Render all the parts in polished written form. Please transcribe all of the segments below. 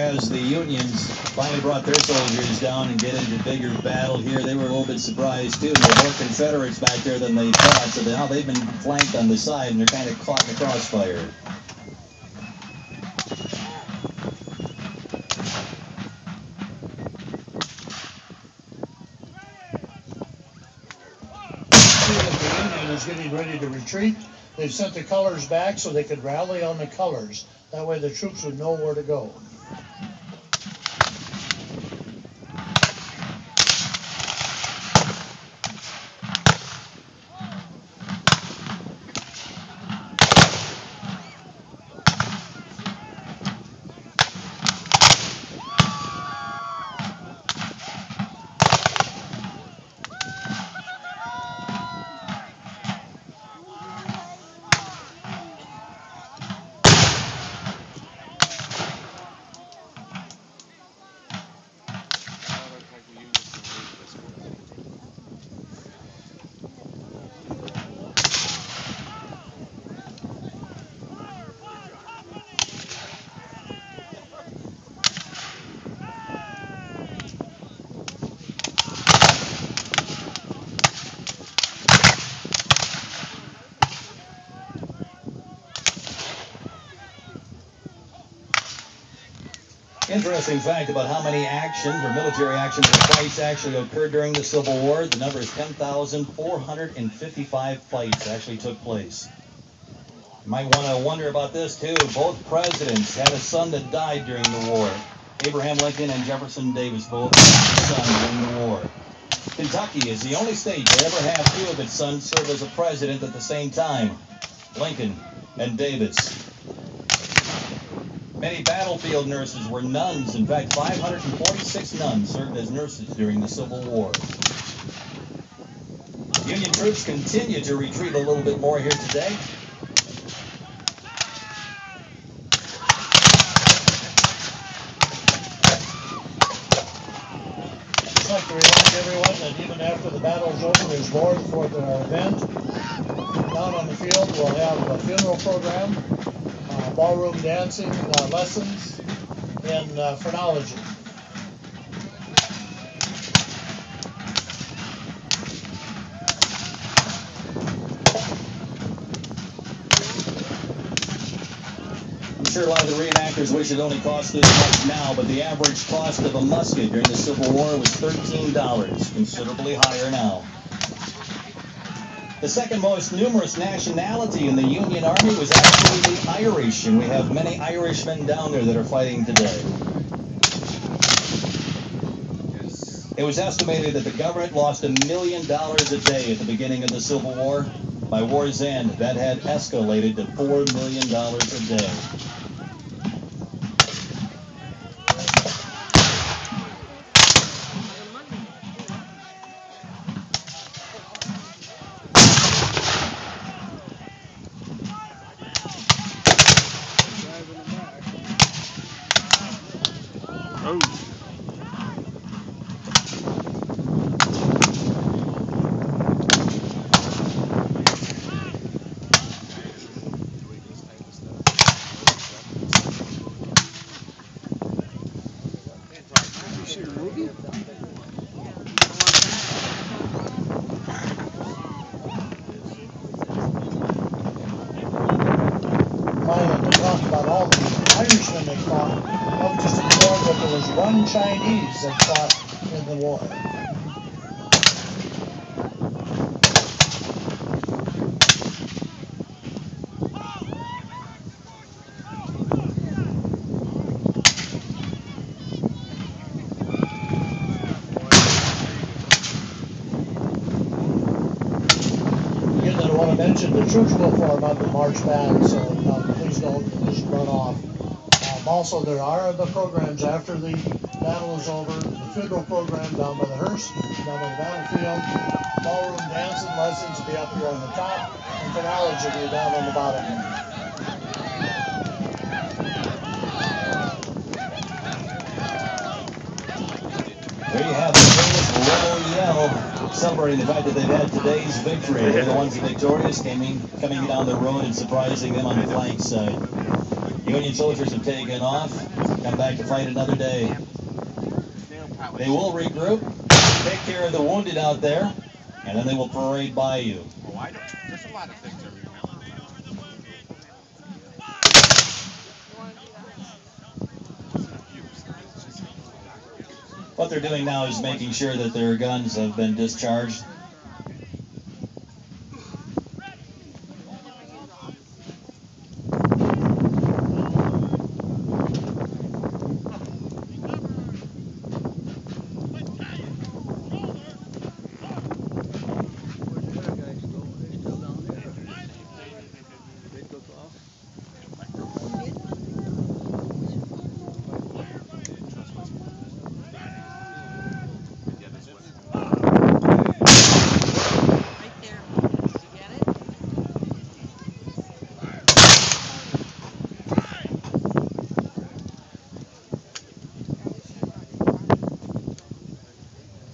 as the Unions finally brought their soldiers down and get into bigger battle here, they were a little bit surprised too. There were more Confederates back there than they thought, so now they've been flanked on the side and they're kind of caught in the crossfire. The Union is getting ready to retreat. They've sent the colors back so they could rally on the colors. That way the troops would know where to go. Interesting fact about how many actions or military actions or fights actually occurred during the Civil War. The number is 10,455 fights actually took place. You might want to wonder about this too. Both presidents had a son that died during the war. Abraham Lincoln and Jefferson Davis both had a son during the war. Kentucky is the only state to ever have two of its sons serve as a president at the same time. Lincoln and Davis. Many battlefield nurses were nuns. In fact, 546 nuns served as nurses during the Civil War. Union troops continue to retreat a little bit more here today. I'd like to remind everyone that even after the battle's over, there's more for the event. Down on the field, we'll have a funeral program, ballroom dancing lessons, and phrenology. I'm sure a lot of the reenactors wish it only cost this much now, but the average cost of a musket during the Civil War was $13, considerably higher now. The second most numerous nationality in the Union Army was actually the Irish, and we have many Irishmen down there that are fighting today. It was estimated that the government lost $1 million a day at the beginning of the Civil War. By war's end, that had escalated to $4 million a day. To talk about all the Irishmen they fought, I was just informed that there was one Chinese that fought in the war. Again, I want to mention the troops will form up and march back, so please don't just run off. Also, there are other programs after the battle is over. The funeral program down by the hearse, down by the battlefield. Ballroom dancing lessons will be up here on the top, and phrenology will be down on the bottom. There you have the famous Rebel Yell, celebrating the fact that they've had today's victory. They're the ones that victorious, coming down the road and surprising them on the flank side. Union soldiers have taken off, come back to fight another day. They will regroup, take care of the wounded out there, and then they will parade by you. There's a lot of things I remember. What they're doing now is making sure that their guns have been discharged.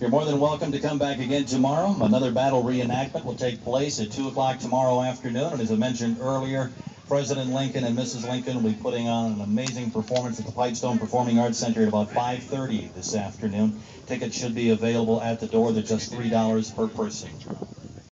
You're more than welcome to come back again tomorrow. Another battle reenactment will take place at 2 o'clock tomorrow afternoon. And as I mentioned earlier, President Lincoln and Mrs. Lincoln will be putting on an amazing performance at the Pipestone Performing Arts Center at about 5:30 this afternoon. Tickets should be available at the door. They're just $3 per person.